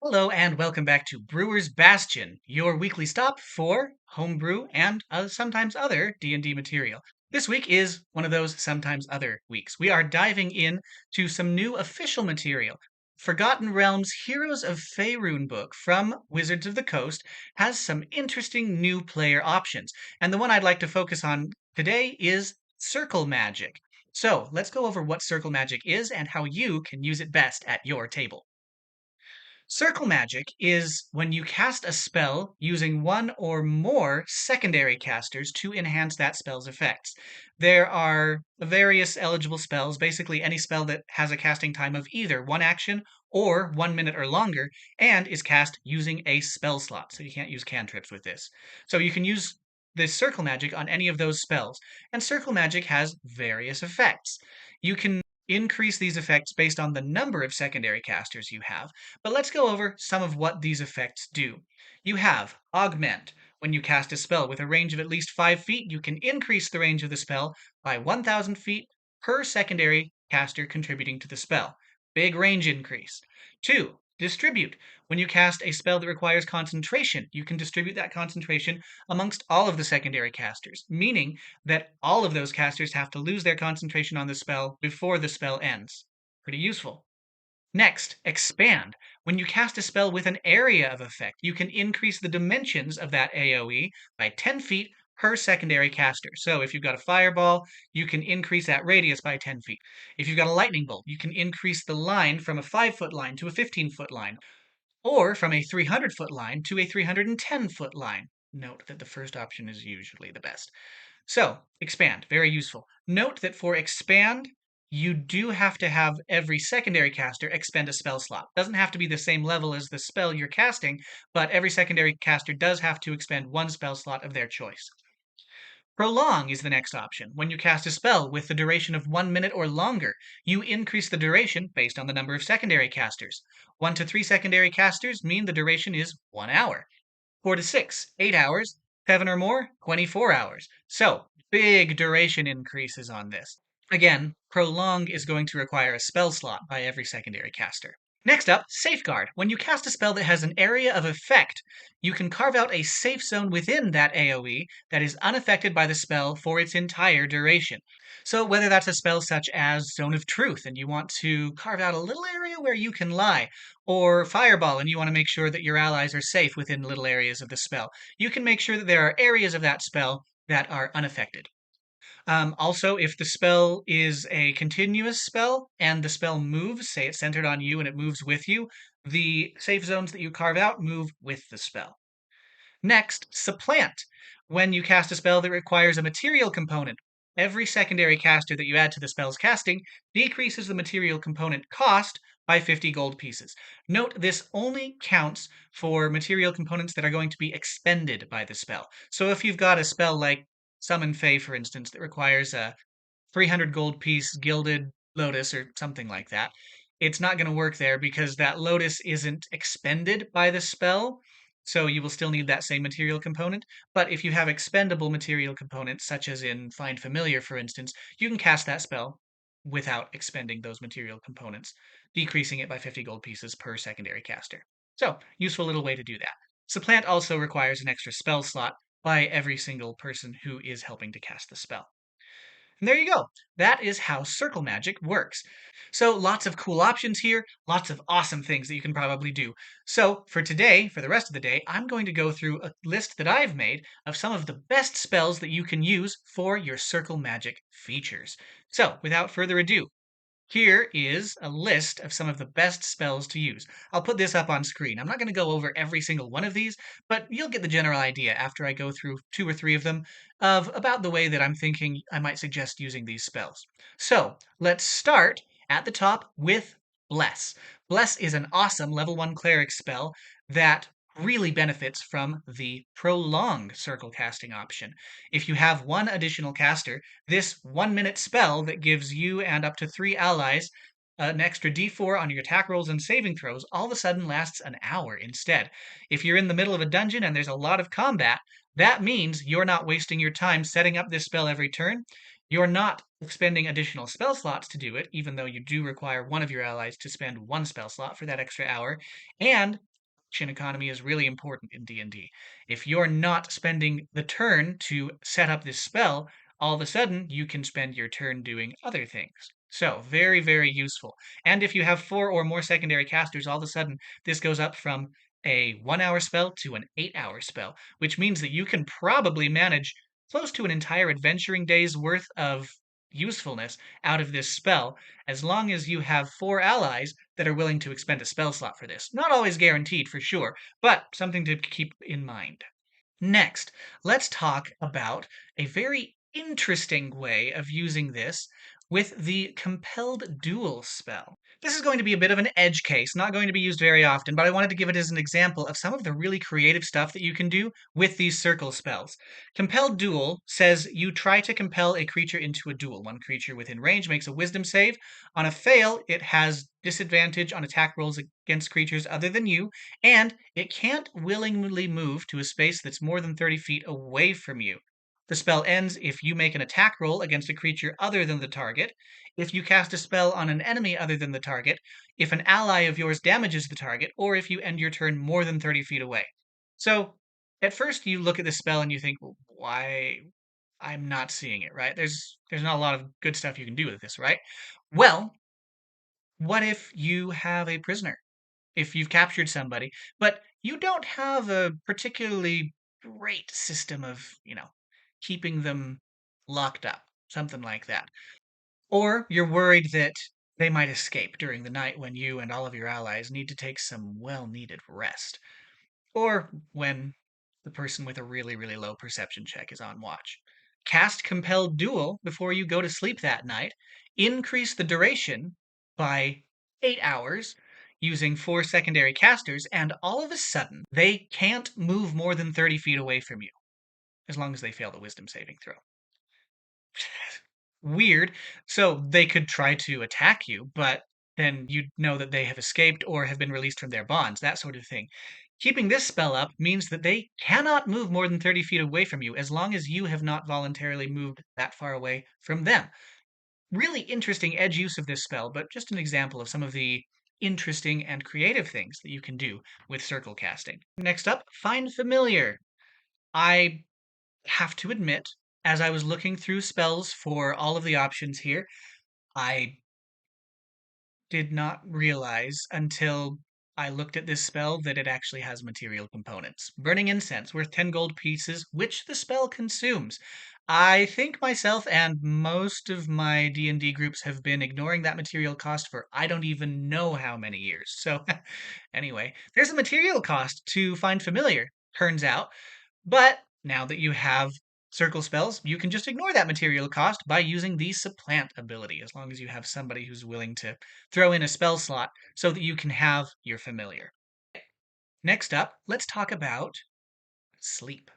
Hello and welcome back to Brewer's Bastion, your weekly stop for homebrew and sometimes other D&D material. This week is one of those sometimes other weeks. We are diving in to some new official material. Forgotten Realms Heroes of Faerun book from Wizards of the Coast has some interesting new player options, and the one I'd like to focus on today is circle magic. So, let's go over what circle magic is and how you can use it best at your table. Circle magic is when you cast a spell using one or more secondary casters to enhance that spell's effects. There are various eligible spells, basically any spell that has a casting time of either one action or 1 minute or longer, and is cast using a spell slot. So you can't use cantrips with this. So you can use this circle magic on any of those spells, and circle magic has various effects. You can increase these effects based on the number of secondary casters you have, but let's go over some of what these effects do. You have Augment. When you cast a spell with a range of at least 5 feet, you can increase the range of the spell by 1,000 feet per secondary caster contributing to the spell. Big range increase. 2. Distribute. When you cast a spell that requires concentration, you can distribute that concentration amongst all of the secondary casters, meaning that all of those casters have to lose their concentration on the spell before the spell ends. Pretty useful. Next, expand. When you cast a spell with an area of effect, you can increase the dimensions of that AoE by 10 feet per secondary caster. So if you've got a fireball, you can increase that radius by 10 feet. If you've got a lightning bolt, you can increase the line from a 5-foot line to a 15-foot line, or from a 300-foot line to a 310-foot line. Note that the first option is usually the best. So, expand, very useful. Note that for expand, you do have to have every secondary caster expend a spell slot. Doesn't have to be the same level as the spell you're casting, but every secondary caster does have to expend one spell slot of their choice. Prolong is the next option. When you cast a spell with the duration of 1 minute or longer, you increase the duration based on the number of secondary casters. 1 to 3 secondary casters mean the duration is 1 hour. 4 to 6, 8 hours. 7 or more, 24 hours. So, big duration increases on this. Again, Prolong is going to require a spell slot by every secondary caster. Next up, Safeguard. When you cast a spell that has an area of effect, you can carve out a safe zone within that AoE that is unaffected by the spell for its entire duration. So whether that's a spell such as Zone of Truth and you want to carve out a little area where you can lie, or Fireball and you want to make sure that your allies are safe within little areas of the spell, you can make sure that there are areas of that spell that are unaffected. Also, if the spell is a continuous spell and the spell moves, say it's centered on you and it moves with you, the safe zones that you carve out move with the spell. Next, Supplant. When you cast a spell that requires a material component, every secondary caster that you add to the spell's casting decreases the material component cost by 50 gold pieces. Note this only counts for material components that are going to be expended by the spell. So if you've got a spell like Summon Fae, for instance, that requires a 300 gold piece gilded lotus or something like that, it's not going to work there because that lotus isn't expended by the spell. So you will still need that same material component. But if you have expendable material components, such as in Find Familiar, for instance, you can cast that spell without expending those material components, decreasing it by 50 gold pieces per secondary caster. So, useful little way to do that. Supplant also requires an extra spell slot by every single person who is helping to cast the spell. And there you go. That is how circle magic works. So lots of cool options here, lots of awesome things that you can probably do. So for today, for the rest of the day, I'm going to go through a list that I've made of some of the best spells that you can use for your circle magic features. So without further ado, here is a list of some of the best spells to use. I'll put this up on screen. I'm not going to go over every single one of these, but you'll get the general idea after I go through 2 or 3 of them of about the way that I'm thinking I might suggest using these spells. So let's start at the top with Bless. Bless is an awesome level 1 cleric spell that really benefits from the prolonged circle casting option. If you have one additional caster, this 1 minute spell that gives you and up to 3 allies an extra d4 on your attack rolls and saving throws all of a sudden lasts an hour instead. If you're in the middle of a dungeon and there's a lot of combat, that means you're not wasting your time setting up this spell every turn. You're not expending additional spell slots to do it, even though you do require one of your allies to spend one spell slot for that extra hour. And action economy is really important in D&D. If you're not spending the turn to set up this spell, all of a sudden you can spend your turn doing other things. So, very, very useful. And if you have 4 or more secondary casters, all of a sudden this goes up from a 1 hour spell to an 8 hour spell, which means that you can probably manage close to an entire adventuring day's worth of usefulness out of this spell, as long as you have 4 allies that are willing to expend a spell slot for this. Not always guaranteed for sure, but something to keep in mind. Next, let's talk about a very interesting way of using this with the Compelled Duel spell. This is going to be a bit of an edge case, not going to be used very often, but I wanted to give it as an example of some of the really creative stuff that you can do with these circle spells. Compelled Duel says you try to compel a creature into a duel. One creature within range makes a wisdom save. On a fail, it has disadvantage on attack rolls against creatures other than you, and it can't willingly move to a space that's more than 30 feet away from you. The spell ends if you make an attack roll against a creature other than the target, if you cast a spell on an enemy other than the target, if an ally of yours damages the target, or if you end your turn more than 30 feet away. So, at first you look at this spell and you think, well, why? I'm not seeing it, right? There's not a lot of good stuff you can do with this, right? Well, what if you have a prisoner? If you've captured somebody, but you don't have a particularly great system of, keeping them locked up, something like that. Or you're worried that they might escape during the night when you and all of your allies need to take some well needed rest. Or when the person with a really, really low perception check is on watch. Cast Compelled Duel before you go to sleep that night. Increase the duration by 8 hours using 4 secondary casters, and all of a sudden, they can't move more than 30 feet away from you, as long as they fail the wisdom saving throw. Weird. So they could try to attack you, but then you'd know that they have escaped or have been released from their bonds, that sort of thing. Keeping this spell up means that they cannot move more than 30 feet away from you as long as you have not voluntarily moved that far away from them. Really interesting edge use of this spell, but just an example of some of the interesting and creative things that you can do with circle casting. Next up, Find Familiar. I have to admit, as I was looking through spells for all of the options here, I did not realize until I looked at this spell that it actually has material components. Burning incense, worth 10 gold pieces, which the spell consumes. I think myself and most of my D&D groups have been ignoring that material cost for I don't even know how many years. So anyway, there's a material cost to Find Familiar, turns out. But now that you have circle spells, you can just ignore that material cost by using the supplant ability, as long as you have somebody who's willing to throw in a spell slot so that you can have your familiar. Next up, let's talk about sleep.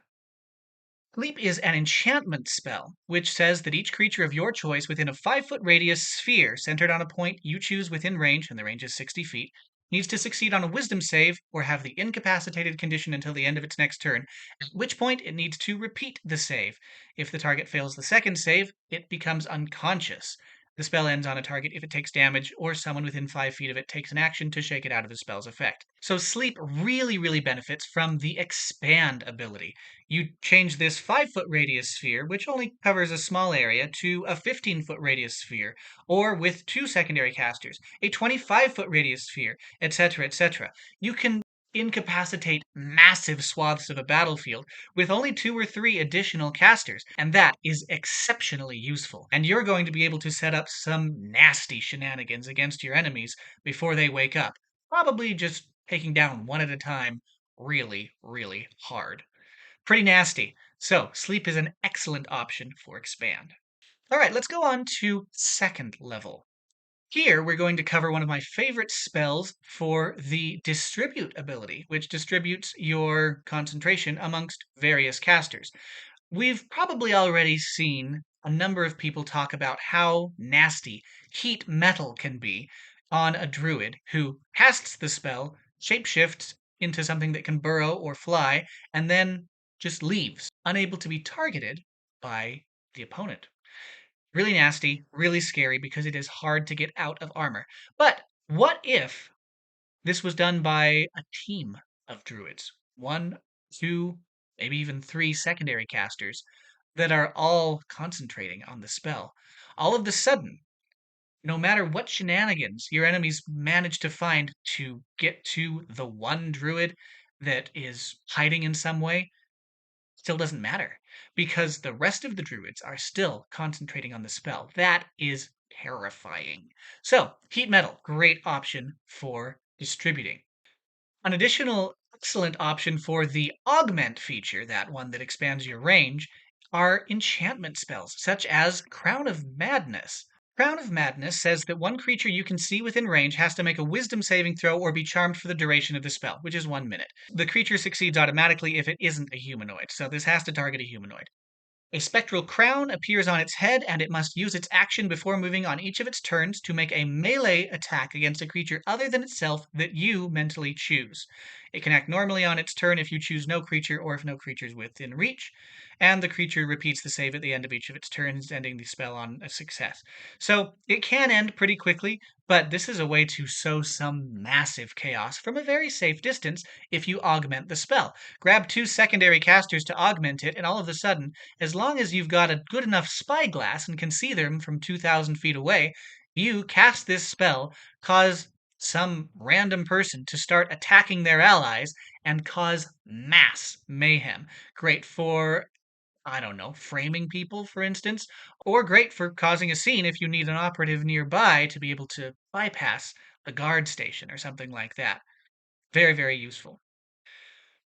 Sleep is an enchantment spell, which says that each creature of your choice within a 5-foot radius sphere centered on a point you choose within range, and the range is 60 feet, needs to succeed on a wisdom save or have the incapacitated condition until the end of its next turn, at which point it needs to repeat the save. If the target fails the second save, it becomes unconscious. The spell ends on a target if it takes damage, or someone within 5 feet of it takes an action to shake it out of the spell's effect. So sleep really, really benefits from the expand ability. You change this 5-foot radius sphere, which only covers a small area, to a 15-foot radius sphere, or with 2 secondary casters, a 25-foot radius sphere, etc., etc. You can incapacitate massive swaths of a battlefield with only 2 or 3 additional casters, and that is exceptionally useful. And you're going to be able to set up some nasty shenanigans against your enemies before they wake up, probably just taking down one at a time really, really hard. Pretty nasty. So, sleep is an excellent option for expand. All right, let's go on to second level. Here, we're going to cover one of my favorite spells for the distribute ability, which distributes your concentration amongst various casters. We've probably already seen a number of people talk about how nasty heat metal can be on a druid who casts the spell, shapeshifts into something that can burrow or fly, and then just leaves, unable to be targeted by the opponent. Really nasty, really scary because it is hard to get out of armor. But what if this was done by a team of druids. One, two, maybe even three secondary casters that are all concentrating on the spell. All of a sudden, no matter what shenanigans your enemies manage to find to get to the one druid that is hiding in some way, still doesn't matter because the rest of the druids are still concentrating on the spell. That is terrifying. So, heat metal, great option for distributing. An additional excellent option for the augment feature, that one that expands your range, are enchantment spells, such as Crown of Madness. Crown of Madness says that one creature you can see within range has to make a wisdom saving throw or be charmed for the duration of the spell, which is 1 minute. The creature succeeds automatically if it isn't a humanoid, so this has to target a humanoid. A spectral crown appears on its head, and it must use its action before moving on each of its turns to make a melee attack against a creature other than itself that you mentally choose. It can act normally on its turn if you choose no creature or if no creature is within reach, and the creature repeats the save at the end of each of its turns, ending the spell on a success. So it can end pretty quickly, but this is a way to sow some massive chaos from a very safe distance if you augment the spell. Grab two secondary casters to augment it, and all of a sudden, as long as you've got a good enough spyglass and can see them from 2,000 feet away, you cast this spell, cause some random person to start attacking their allies, and cause mass mayhem. Great for, I don't know, framing people, for instance, or great for causing a scene if you need an operative nearby to be able to bypass the guard station or something like that. Very, very useful.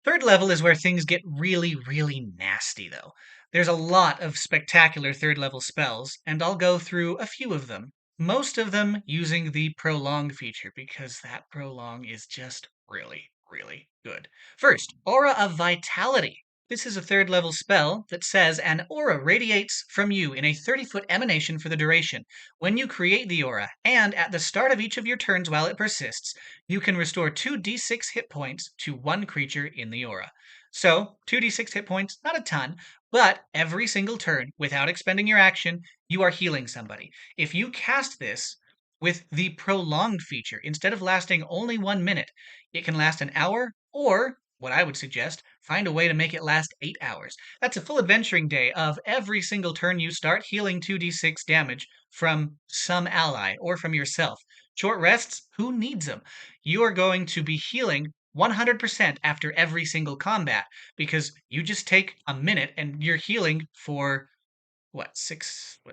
Third level is where things get really, really nasty, though. There's a lot of spectacular third level spells, and I'll go through a few of them. Most of them using the prolong feature, because that prolong is just really, really good. First, Aura of Vitality. This is a third level spell that says an aura radiates from you in a 30-foot emanation for the duration. When you create the aura, and at the start of each of your turns while it persists, you can restore 2d6 hit points to one creature in the aura. So, 2d6 hit points, not a ton, but every single turn, without expending your action, you are healing somebody. If you cast this with the prolonged feature, instead of lasting only 1 minute, it can last an hour, or, what I would suggest, find a way to make it last 8 hours. That's a full adventuring day of every single turn you start healing 2d6 damage from some ally or from yourself. Short rests, who needs them? You are going to be healing 100% after every single combat because you just take a minute and you're healing for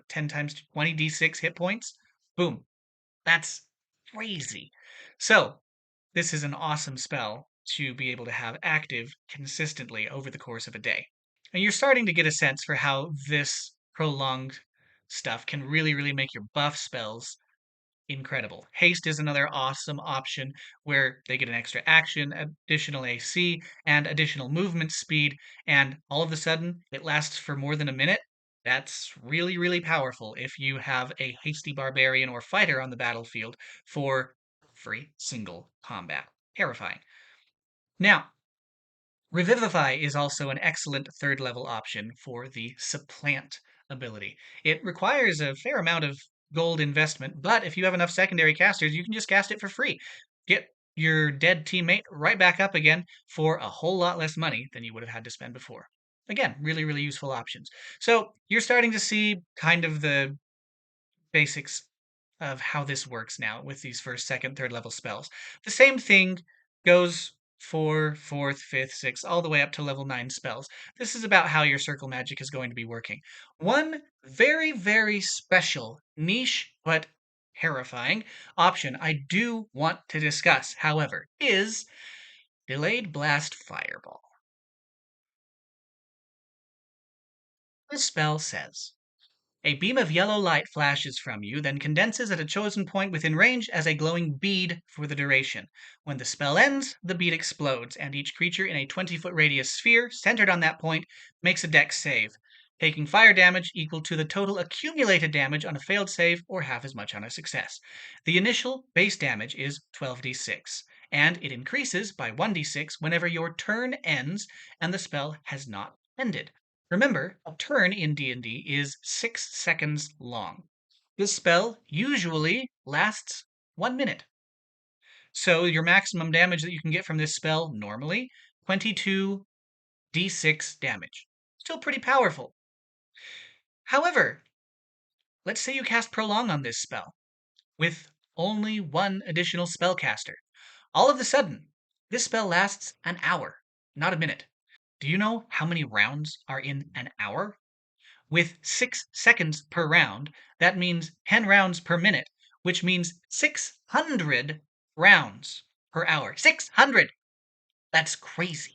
10 times 20d6 hit points? Boom. That's crazy. So, this is an awesome spell to be able to have active consistently over the course of a day. And you're starting to get a sense for how this prolonged stuff can really, really make your buff spells incredible. Haste is another awesome option where they get an extra action, additional AC, and additional movement speed, and all of a sudden it lasts for more than a minute. That's really, really powerful if you have a hasty barbarian or fighter on the battlefield for every single combat. Terrifying. Now, Revivify is also an excellent third level option for the supplant ability. It requires a fair amount of gold investment, but if you have enough secondary casters, you can just cast it for free. Get your dead teammate right back up again for a whole lot less money than you would have had to spend before. Again, really, really useful options. So you're starting to see kind of the basics of how this works now with these first, second, third level spells. The same thing goes for fourth, fifth, sixth, all the way up to level 9 spells. This is about how your circle magic is going to be working. One very, very special, niche, but terrifying option I do want to discuss, however, is Delayed Blast Fireball. This spell says a beam of yellow light flashes from you, then condenses at a chosen point within range as a glowing bead for the duration. When the spell ends, the bead explodes, and each creature in a 20-foot radius sphere centered on that point makes a dex save, taking fire damage equal to the total accumulated damage on a failed save or half as much on a success. The initial base damage is 12d6, and it increases by 1d6 whenever your turn ends and the spell has not ended. Remember, a turn in D&D is 6 seconds long. This spell usually lasts 1 minute. So your maximum damage that you can get from this spell normally, 22d6 damage. Still pretty powerful. However, let's say you cast Prolong on this spell with only one additional spellcaster. All of a sudden, this spell lasts an hour, not a minute. Do you know how many rounds are in an hour? With 6 seconds per round, that means 10 rounds per minute, which means 600 rounds per hour. 600! That's crazy.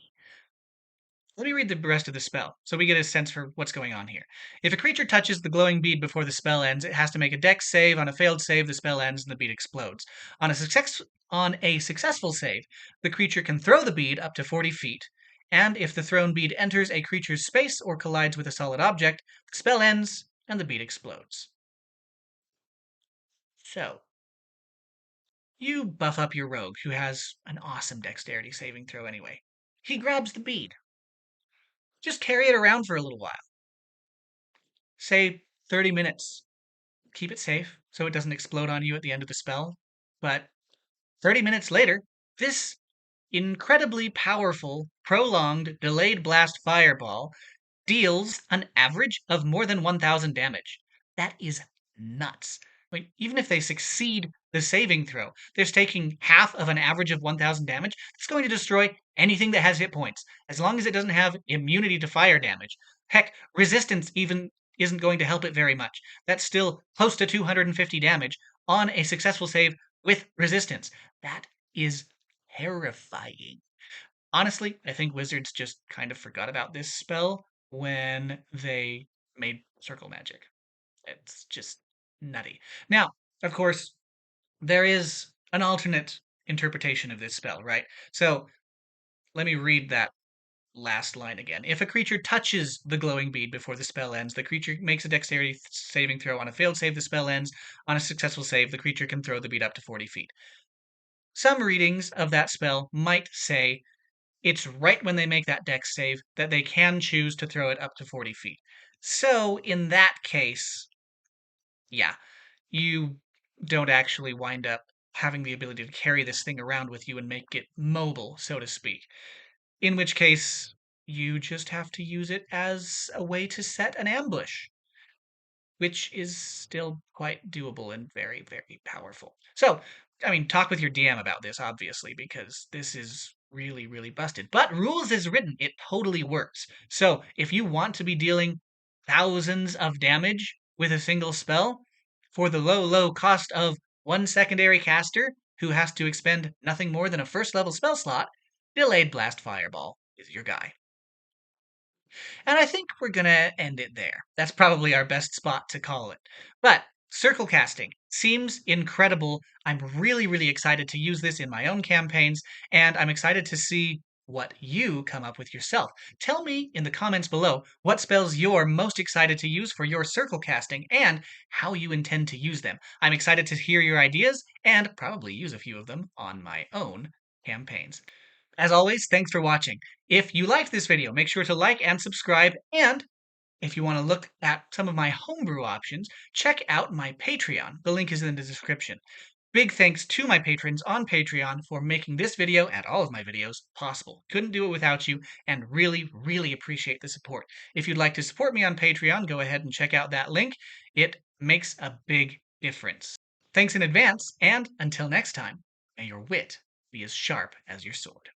Let me read the rest of the spell so we get a sense for what's going on here. If a creature touches the glowing bead before the spell ends, it has to make a dex save. On a failed save, the spell ends and the bead explodes. On a successful save, the creature can throw the bead up to 40 feet. And if the thrown bead enters a creature's space or collides with a solid object, the spell ends and the bead explodes. So, you buff up your rogue, who has an awesome dexterity saving throw anyway. He grabs the bead. Just carry it around for a little while. Say 30 minutes. Keep it safe so it doesn't explode on you at the end of the spell. But 30 minutes later, this incredibly powerful, prolonged, delayed blast fireball deals an average of more than 1,000 damage. That is nuts. I mean, even if they succeed the saving throw, they're taking half of an average of 1,000 damage. It's going to destroy anything that has hit points, as long as it doesn't have immunity to fire damage. Heck, resistance even isn't going to help it very much. That's still close to 250 damage on a successful save with resistance. That is terrifying. Honestly, I think Wizards just kind of forgot about this spell when they made Circle Magic. It's just nutty. Now, of course, there is an alternate interpretation of this spell, right? So let me read that last line again. If a creature touches the glowing bead before the spell ends, the creature makes a dexterity saving throw. On a failed save, the spell ends. On a successful save, the creature can throw the bead up to 40 feet. Some readings of that spell might say it's right when they make that dex save that they can choose to throw it up to 40 feet. So in that case, yeah, you don't actually wind up having the ability to carry this thing around with you and make it mobile, so to speak. In which case, you just have to use it as a way to set an ambush, which is still quite doable and very, very powerful. So, I mean, talk with your DM about this, obviously, because this is really, really busted. But rules is written, it totally works. So, if you want to be dealing thousands of damage with a single spell for the low, low cost of one secondary caster who has to expend nothing more than a first level spell slot, Delayed Blast Fireball is your guy. And I think we're going to end it there. That's probably our best spot to call it. But circle casting seems incredible. I'm really, really excited to use this in my own campaigns, and I'm excited to see what you come up with yourself. Tell me in the comments below what spells you're most excited to use for your circle casting and how you intend to use them. I'm excited to hear your ideas and probably use a few of them on my own campaigns. As always, thanks for watching. If you liked this video, make sure to like and subscribe, and if you want to look at some of my homebrew options, check out my Patreon. The link is in the description. Big thanks to my patrons on Patreon for making this video and all of my videos possible. Couldn't do it without you, and really, really appreciate the support. If you'd like to support me on Patreon, go ahead and check out that link. It makes a big difference. Thanks in advance, and until next time, may your wit be as sharp as your sword.